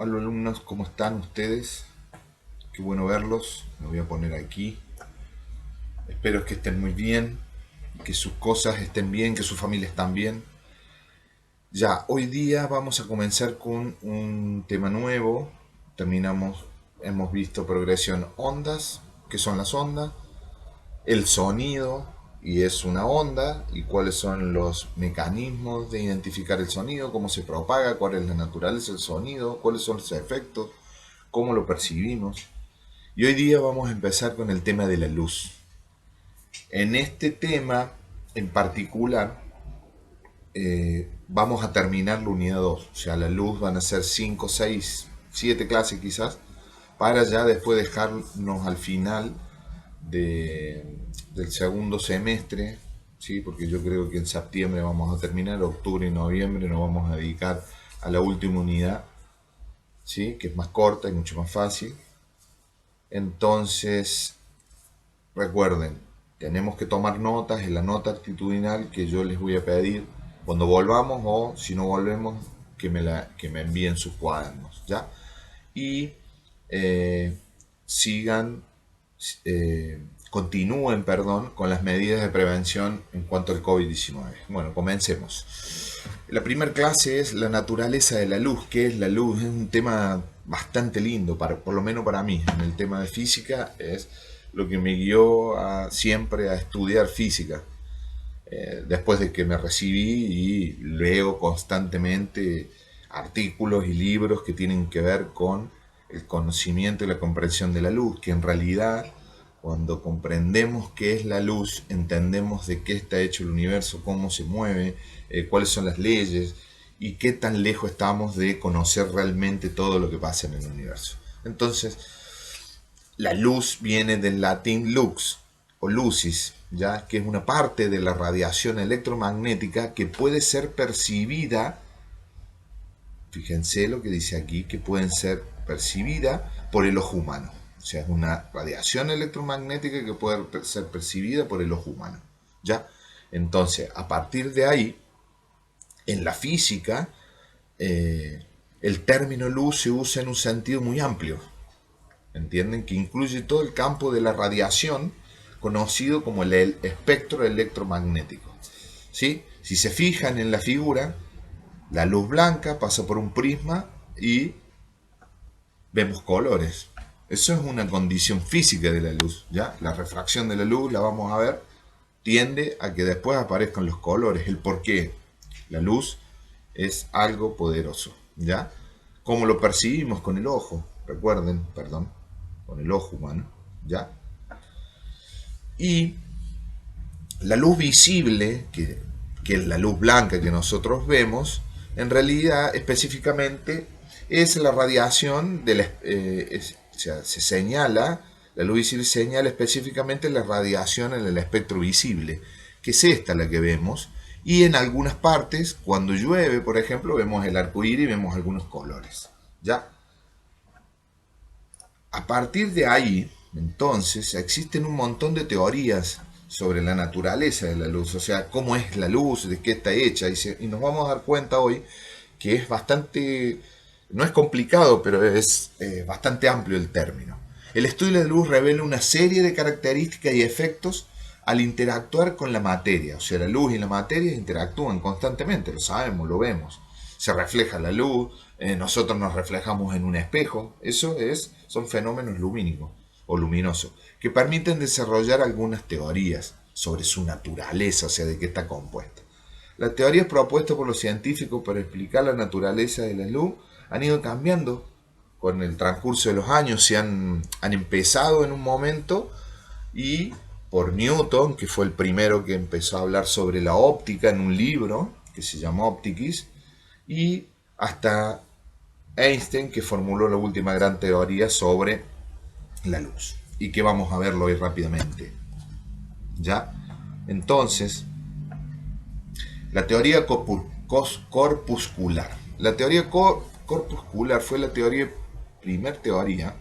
Hola alumnos, ¿cómo están ustedes? Qué bueno verlos. Me voy a poner aquí. Espero que estén muy bien, que sus cosas estén bien, que su familia estén bien. Ya, hoy día vamos a comenzar con un tema nuevo. Hemos visto progresión ondas, qué son las ondas, el sonido, y es una onda, y cuáles son los mecanismos de identificar el sonido, cómo se propaga, cuál es la naturaleza del sonido, cuáles son los efectos, cómo lo percibimos. Y hoy día vamos a empezar con el tema de la luz. En este tema en particular vamos a terminar la unidad 2. O sea, la luz van a ser 5, 6, 7 clases quizás, para ya después dejarnos al final del segundo semestre, ¿sí? Porque yo creo que en septiembre vamos a terminar, octubre y noviembre nos vamos a dedicar a la última unidad, ¿sí? Que es más corta y mucho más fácil. Entonces, recuerden, tenemos que tomar notas en la nota actitudinal que yo les voy a pedir cuando volvamos, o si no volvemos, que me envíen sus cuadernos, ¿ya? Y eh, sigan, eh, continúen, perdón, con las medidas de prevención en cuanto al COVID-19. Bueno, comencemos. La primera clase es la naturaleza de la luz. ¿Qué es la luz? Es un tema bastante lindo, por lo menos para mí. En el tema de física es lo que me guió siempre a estudiar física. Después de que me recibí y leo constantemente artículos y libros que tienen que ver con el conocimiento y la comprensión de la luz, que en realidad cuando comprendemos qué es la luz, entendemos de qué está hecho el universo, cómo se mueve, cuáles son las leyes y qué tan lejos estamos de conocer realmente todo lo que pasa en el universo. Entonces, la luz viene del latín lux o lucis, ya que es una parte de la radiación electromagnética que puede ser percibida, fíjense lo que dice aquí, que pueden ser percibida por el ojo humano. O sea, es una radiación electromagnética que puede ser percibida por el ojo humano. ¿Ya? Entonces, a partir de ahí, en la física, el término luz se usa en un sentido muy amplio. ¿Entienden? Que incluye todo el campo de la radiación conocido como el espectro electromagnético. ¿Sí? Si se fijan en la figura, la luz blanca pasa por un prisma y vemos colores. Eso es una condición física de la luz, ¿ya? La refracción de la luz, la vamos a ver, tiende a que después aparezcan los colores. El por qué. La luz es algo poderoso, ¿ya? Como lo percibimos con el ojo, recuerden, perdón, con el ojo humano, ¿ya? Y la luz visible, que es la luz blanca que nosotros vemos, en realidad específicamente es la radiación de o sea, se señala, la luz visible señala específicamente la radiación en el espectro visible, que es esta la que vemos, y en algunas partes, cuando llueve, por ejemplo, vemos el arco iris y vemos algunos colores. ¿Ya? A partir de ahí, entonces, existen un montón de teorías sobre la naturaleza de la luz, o sea, cómo es la luz, de qué está hecha, y nos vamos a dar cuenta hoy que es bastante, no es complicado, pero es bastante amplio el término. El estudio de la luz revela una serie de características y efectos al interactuar con la materia, o sea, la luz y la materia interactúan constantemente, lo sabemos, lo vemos. Se refleja la luz, nosotros nos reflejamos en un espejo, son fenómenos lumínicos o luminosos, que permiten desarrollar algunas teorías sobre su naturaleza, o sea, de qué está compuesta. Las teorías propuestas por los científicos para explicar la naturaleza de la luz han ido cambiando con el transcurso de los años, han empezado en un momento y por Newton, que fue el primero que empezó a hablar sobre la óptica en un libro que se llamó Optics, y hasta Einstein, que formuló la última gran teoría sobre la luz, y que vamos a verlo hoy rápidamente. ¿Ya? Entonces, la teoría corpuscular. La teoría corpuscular fue la primer teoría,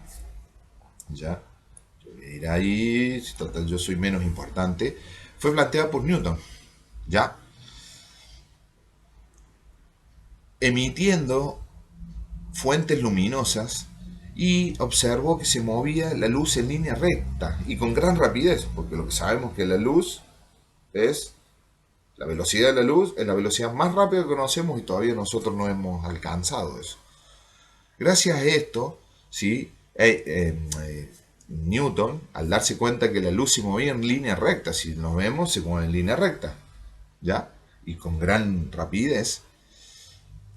¿ya? Era ahí, si total yo soy menos importante, fue planteada por Newton, ¿ya? Emitiendo fuentes luminosas y observó que se movía la luz en línea recta y con gran rapidez, porque lo que sabemos que la luz es la velocidad de la luz, es la velocidad más rápida que conocemos y todavía nosotros no hemos alcanzado eso. Gracias a esto, ¿sí? Newton, al darse cuenta que la luz se movía en línea recta, si nos vemos, se mueve en línea recta, ¿ya? Y con gran rapidez.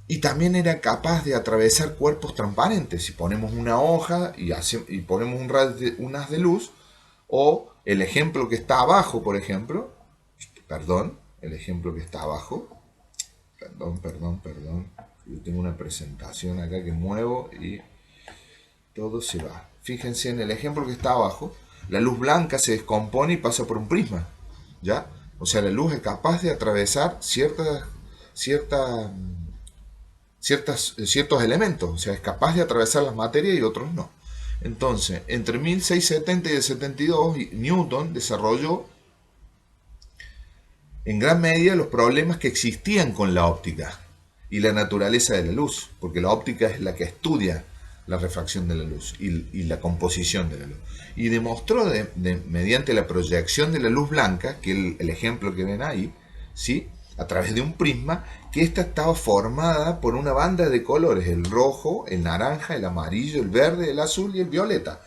Y también era capaz de atravesar cuerpos transparentes. Si ponemos una hoja y ponemos un haz de luz, o el ejemplo que está abajo, por ejemplo, perdón, el ejemplo que está abajo, perdón, yo tengo una presentación acá que muevo y todo se va. Fíjense en el ejemplo que está abajo, la luz blanca se descompone y pasa por un prisma, ¿ya? O sea, la luz es capaz de atravesar ciertas ciertos elementos, o sea, es capaz de atravesar las materias y otros no. Entonces, entre 1670 y el 72, Newton desarrolló en gran medida los problemas que existían con la óptica y la naturaleza de la luz, porque la óptica es la que estudia la refracción de la luz y la composición de la luz. Y demostró mediante la proyección de la luz blanca, que el ejemplo que ven ahí, ¿sí? A través de un prisma, que ésta estaba formada por una banda de colores, el rojo, el naranja, el amarillo, el verde, el azul y el violeta,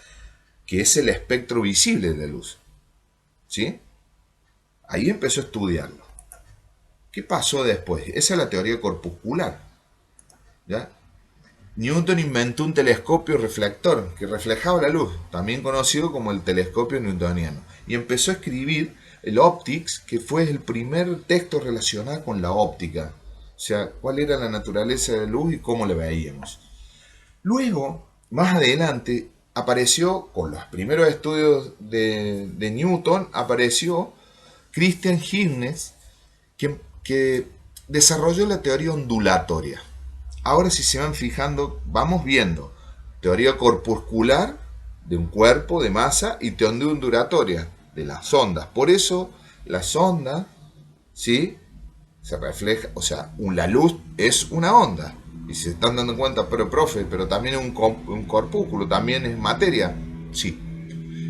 que es el espectro visible de la luz. ¿Sí? Ahí empezó a estudiarlo. ¿Qué pasó después? Esa es la teoría corpuscular. ¿Ya? Newton inventó un telescopio reflector que reflejaba la luz, también conocido como el telescopio newtoniano, y empezó a escribir el Optics, que fue el primer texto relacionado con la óptica, o sea, cuál era la naturaleza de la luz y cómo la veíamos. Luego, más adelante, apareció, con los primeros estudios de Newton, apareció Christian Huygens, que desarrolló la teoría ondulatoria. Ahora, si se van fijando, vamos viendo teoría corpuscular de un cuerpo de masa y teoría ondulatoria de las ondas. Por eso las ondas, ¿sí? Se refleja, o sea, la luz es una onda. Y se están dando cuenta, pero profe, pero también es un corpúsculo, también es materia. Sí.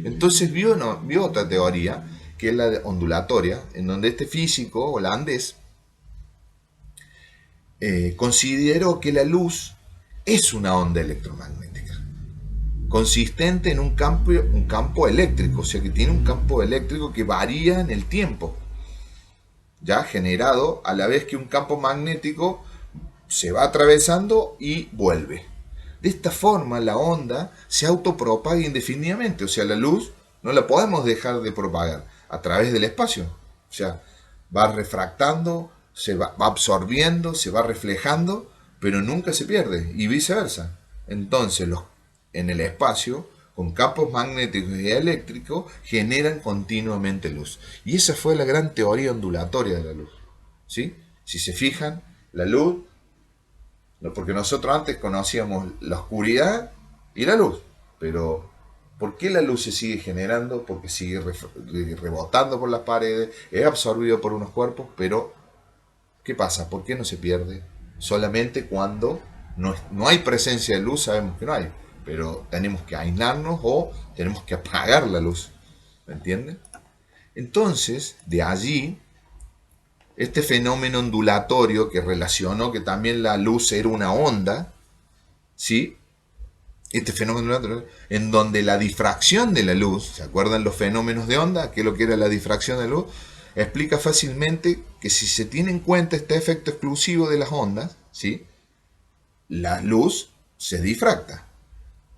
Entonces vio otra teoría, que es la ondulatoria, en donde este físico holandés consideró que la luz es una onda electromagnética, consistente en un campo eléctrico, o sea que tiene un campo eléctrico que varía en el tiempo, ya generado a la vez que un campo magnético se va atravesando y vuelve. De esta forma la onda se autopropaga indefinidamente, o sea, la luz no la podemos dejar de propagar a través del espacio, o sea, va refractando, se va absorbiendo, se va reflejando, pero nunca se pierde, y viceversa. Entonces, en el espacio, con campos magnéticos y eléctricos, generan continuamente luz. Y esa fue la gran teoría ondulatoria de la luz. ¿Sí? Si se fijan, la luz, porque nosotros antes conocíamos la oscuridad y la luz, pero ¿por qué la luz se sigue generando? Porque sigue rebotando por las paredes, es absorbido por unos cuerpos, pero ¿qué pasa? ¿Por qué no se pierde? Solamente cuando no hay presencia de luz sabemos que no hay, pero tenemos que aislarnos o tenemos que apagar la luz, ¿me entienden? Entonces, de allí, este fenómeno ondulatorio que relacionó que también la luz era una onda, ¿sí? Este fenómeno ondulatorio, en donde la difracción de la luz, ¿se acuerdan los fenómenos de onda? ¿Qué es lo que era la difracción de la luz? Explica fácilmente que si se tiene en cuenta este efecto exclusivo de las ondas, ¿sí? La luz se difracta.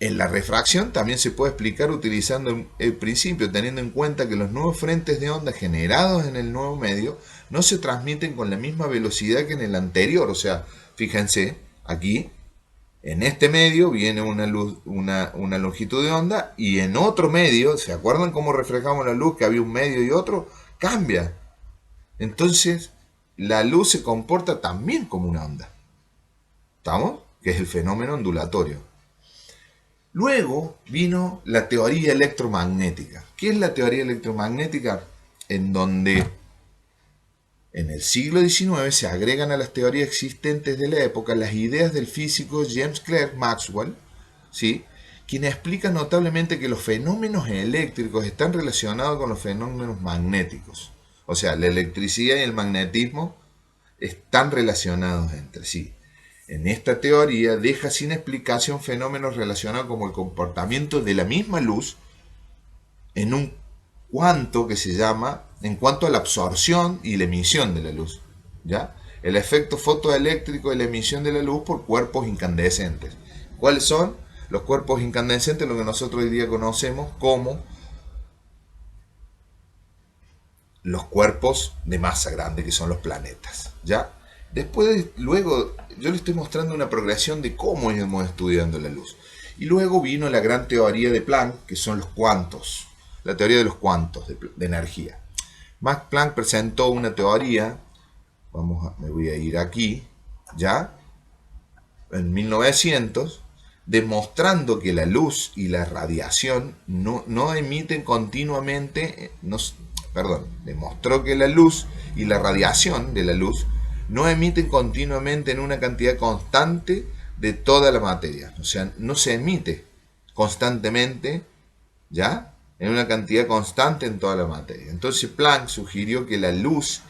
En la refracción también se puede explicar utilizando el principio, teniendo en cuenta que los nuevos frentes de onda generados en el nuevo medio no se transmiten con la misma velocidad que en el anterior. O sea, fíjense, aquí, en este medio viene una longitud de onda y en otro medio, ¿se acuerdan cómo reflejamos la luz? Que había un medio y otro, cambia. Entonces, la luz se comporta también como una onda. ¿Estamos? Que es el fenómeno ondulatorio. Luego vino la teoría electromagnética. ¿Qué es la teoría electromagnética? En donde En el siglo XIX se agregan a las teorías existentes de la época las ideas del físico James Clerk Maxwell, ¿sí?, quien explica notablemente que los fenómenos eléctricos están relacionados con los fenómenos magnéticos. O sea, la electricidad y el magnetismo están relacionados entre sí. En esta teoría deja sin explicación fenómenos relacionados como el comportamiento de la misma luz en un cuanto que se llama, en cuanto a la absorción y la emisión de la luz, ¿ya? El efecto fotoeléctrico y la emisión de la luz por cuerpos incandescentes. ¿Cuáles son los cuerpos incandescentes? Lo que nosotros hoy día conocemos como los cuerpos de masa grande, que son los planetas, ¿ya? Luego, yo le estoy mostrando una progresión de cómo íbamos estudiando la luz. Y luego vino la gran teoría de Planck, que son los cuantos, la teoría de los cuantos de energía. Max Planck presentó una teoría, me voy a ir aquí, ¿ya? En 1900, demostrando que la luz y la radiación no emiten continuamente, demostró que la luz y la radiación de la luz no emiten continuamente en una cantidad constante de toda la materia. O sea, no se emite constantemente, ¿ya?, en una cantidad constante en toda la materia. Entonces Planck sugirió que la luz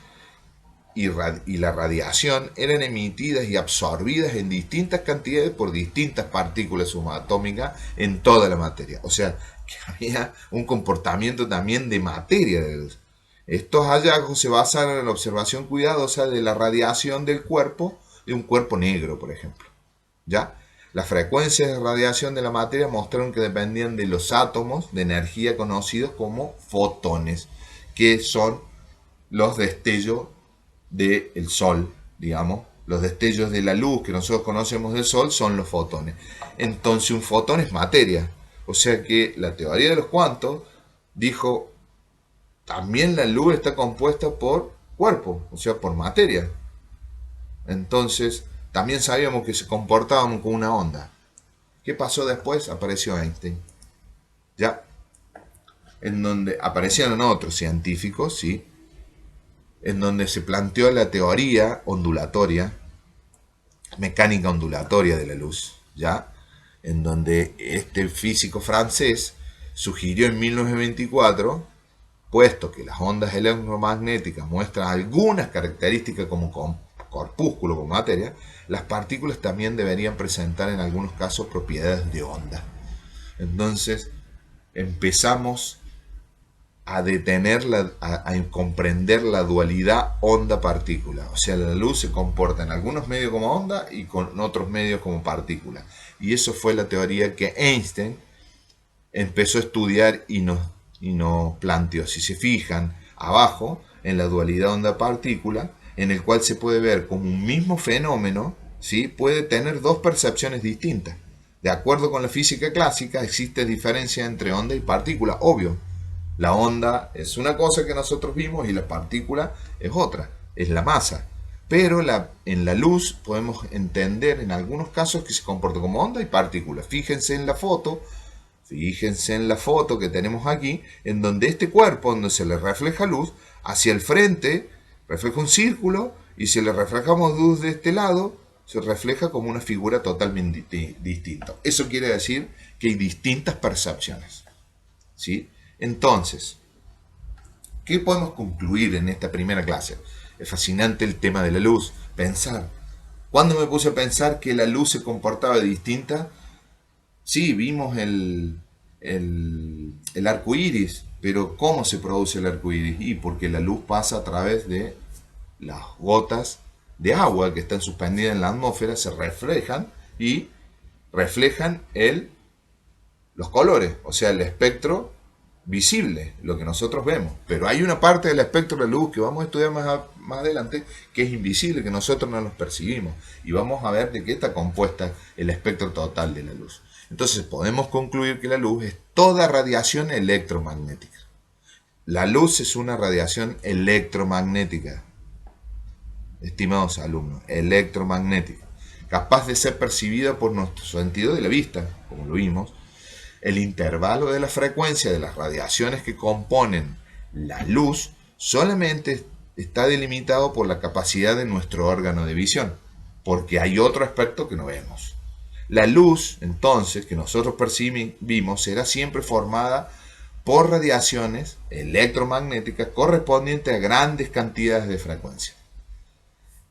y la radiación eran emitidas y absorbidas en distintas cantidades por distintas partículas subatómicas en toda la materia. O sea, que había un comportamiento también de materia de la luz. Estos hallazgos se basan en la observación cuidadosa de la radiación del cuerpo, de un cuerpo negro, por ejemplo, ¿ya? Las frecuencias de radiación de la materia mostraron que dependían de los átomos de energía conocidos como fotones, que son los destellos del Sol, digamos. Los destellos de la luz que nosotros conocemos del Sol son los fotones. Entonces un fotón es materia. O sea que la teoría de los cuantos dijo, también la luz está compuesta por cuerpo, o sea, por materia. Entonces, también sabíamos que se comportaban como una onda. ¿Qué pasó después? Apareció Einstein, ¿ya? En donde aparecieron otros científicos, ¿sí?, en donde se planteó la teoría ondulatoria, mecánica ondulatoria de la luz, ¿ya? En donde este físico francés sugirió en 1924, puesto que las ondas electromagnéticas muestran algunas características como corpúsculo, como materia, las partículas también deberían presentar en algunos casos propiedades de onda. Entonces empezamos a comprender la dualidad onda-partícula. O sea, la luz se comporta en algunos medios como onda y con otros medios como partícula. Y eso fue la teoría que Einstein empezó a estudiar y nos planteó. Si se fijan abajo, en la dualidad onda-partícula, en el cual se puede ver como un mismo fenómeno, ¿sí?, puede tener dos percepciones distintas. De acuerdo con la física clásica, existe diferencia entre onda y partícula, obvio. La onda es una cosa que nosotros vimos y la partícula es otra, es la masa. Pero en la luz podemos entender en algunos casos que se comporta como onda y partícula. Fíjense en la foto que tenemos aquí, en donde este cuerpo, donde se le refleja luz, hacia el frente refleja un círculo, y si le reflejamos luz de este lado, se refleja como una figura totalmente distinta. Eso quiere decir que hay distintas percepciones, ¿sí? Entonces, ¿qué podemos concluir en esta primera clase? Es fascinante el tema de la luz. Pensar. ¿Cuándo me puse a pensar que la luz se comportaba distinta? Sí, vimos el arco iris, pero ¿cómo se produce el arco iris? Y porque la luz pasa a través de las gotas de agua que están suspendidas en la atmósfera, se reflejan y reflejan los colores, o sea, el espectro visible, lo que nosotros vemos. Pero hay una parte del espectro de la luz que vamos a estudiar más adelante, que es invisible, que nosotros no los percibimos. Y vamos a ver de qué está compuesta el espectro total de la luz. Entonces podemos concluir que la luz es toda radiación electromagnética. La luz es una radiación electromagnética, estimados alumnos, electromagnética, capaz de ser percibida por nuestro sentido de la vista, como lo vimos. El intervalo de la frecuencia de las radiaciones que componen la luz solamente está delimitado por la capacidad de nuestro órgano de visión, porque hay otro aspecto que no vemos. La luz, entonces, que nosotros percibimos, será siempre formada por radiaciones electromagnéticas correspondientes a grandes cantidades de frecuencia.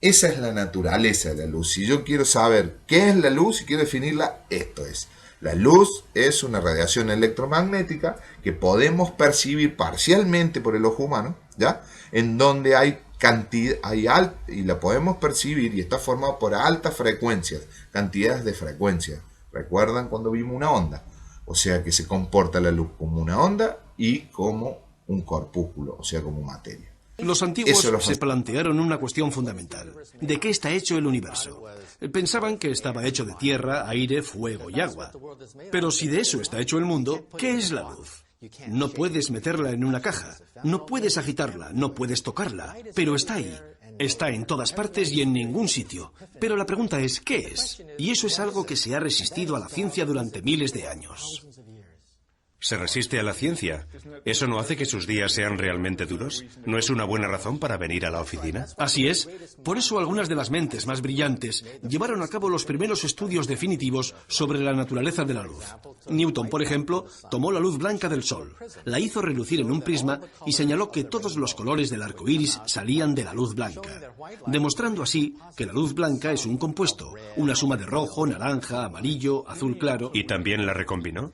Esa es la naturaleza de la luz. Si yo quiero saber qué es la luz y quiero definirla, esto es. La luz es una radiación electromagnética que podemos percibir parcialmente por el ojo humano, ¿ya? En donde hay cantidad, y la podemos percibir y está formada por altas frecuencias, cantidades de frecuencias. ¿Recuerdan cuando vimos una onda? O sea que se comporta la luz como una onda y como un corpúsculo, o sea como materia. Los antiguos se plantearon una cuestión fundamental. ¿De qué está hecho el universo? Pensaban que estaba hecho de tierra, aire, fuego y agua. Pero si de eso está hecho el mundo, ¿qué es la luz? No puedes meterla en una caja, no puedes agitarla, no puedes tocarla, pero está ahí. Está en todas partes y en ningún sitio. Pero la pregunta es, ¿qué es? Y eso es algo que se ha resistido a la ciencia durante miles de años. ¿Se resiste a la ciencia? ¿Eso no hace que sus días sean realmente duros? ¿No es una buena razón para venir a la oficina? Así es. Por eso algunas de las mentes más brillantes llevaron a cabo los primeros estudios definitivos sobre la naturaleza de la luz. Newton, por ejemplo, tomó la luz blanca del sol, la hizo relucir en un prisma y señaló que todos los colores del arco iris salían de la luz blanca, demostrando así que la luz blanca es un compuesto, una suma de rojo, naranja, amarillo, azul claro. ¿Y también la recombinó?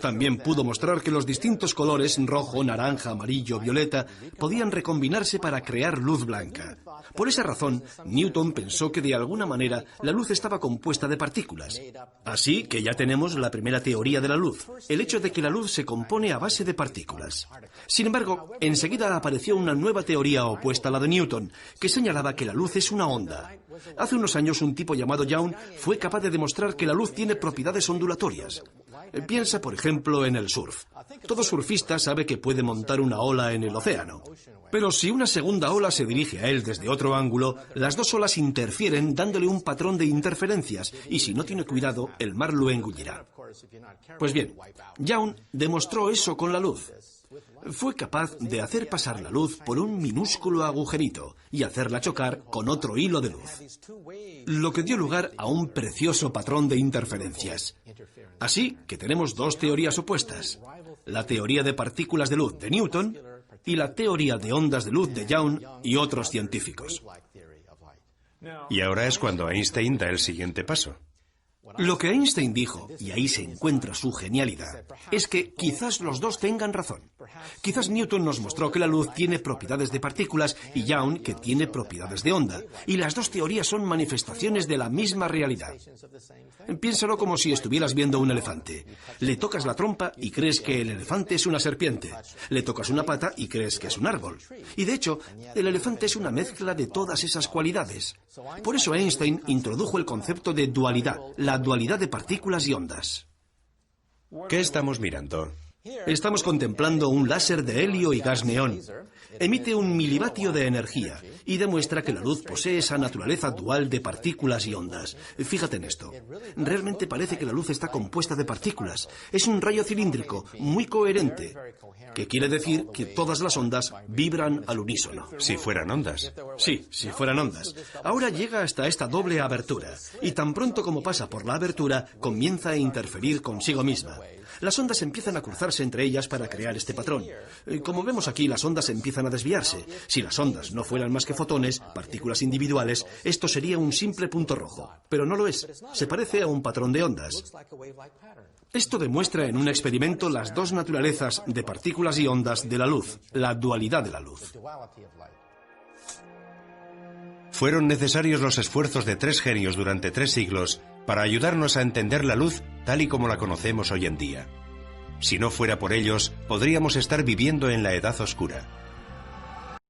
También pudo mostrar que los distintos colores, rojo, naranja, amarillo, violeta, podían recombinarse para crear luz blanca. Por esa razón, Newton pensó que de alguna manera la luz estaba compuesta de partículas. Así que ya tenemos la primera teoría de la luz, el hecho de que la luz se compone a base de partículas. Sin embargo, enseguida apareció una nueva teoría opuesta a la de Newton, que señalaba que la luz es una onda. Hace unos años un tipo llamado Young fue capaz de demostrar que la luz tiene propiedades ondulatorias. Piensa, por ejemplo, en el surf. Todo surfista sabe que puede montar una ola en el océano. Pero si una segunda ola se dirige a él desde otro ángulo, las dos olas interfieren dándole un patrón de interferencias y si no tiene cuidado, el mar lo engullirá. Pues bien, Young demostró eso con la luz. Fue capaz de hacer pasar la luz por un minúsculo agujerito y hacerla chocar con otro hilo de luz, lo que dio lugar a un precioso patrón de interferencias. Así que tenemos dos teorías opuestas, la teoría de partículas de luz de Newton y la teoría de ondas de luz de Young y otros científicos. Y ahora es cuando Einstein da el siguiente paso. Lo que Einstein dijo, y ahí se encuentra su genialidad, es que quizás los dos tengan razón. Quizás Newton nos mostró que la luz tiene propiedades de partículas y Young que tiene propiedades de onda, y las dos teorías son manifestaciones de la misma realidad. Piénsalo como si estuvieras viendo un elefante. Le tocas la trompa y crees que el elefante es una serpiente. Le tocas una pata y crees que es un árbol. Y de hecho, el elefante es una mezcla de todas esas cualidades. Por eso Einstein introdujo el concepto de dualidad, la dualidad de partículas y ondas. ¿Qué estamos mirando? Estamos contemplando un láser de helio y gas neón. Emite 1 milivatio de energía y demuestra que la luz posee esa naturaleza dual de partículas y ondas. Fíjate en esto. Realmente parece que la luz está compuesta de partículas. Es un rayo cilíndrico, muy coherente, que quiere decir que todas las ondas vibran al unísono. Si fueran ondas. Sí, si fueran ondas. Ahora llega hasta esta doble abertura, y tan pronto como pasa por la abertura, comienza a interferir consigo misma. Las ondas empiezan a cruzarse entre ellas para crear este patrón. Como vemos aquí, las ondas empiezan a desviarse. Si las ondas no fueran más que fotones, partículas individuales, esto sería un simple punto rojo. Pero no lo es. Se parece a un patrón de ondas. Esto demuestra en un experimento las dos naturalezas de partículas y ondas de la luz, la dualidad de la luz. Fueron necesarios los esfuerzos de 3 genios durante 3 siglos para ayudarnos a entender la luz tal y como la conocemos hoy en día. Si no fuera por ellos, podríamos estar viviendo en la Edad Oscura.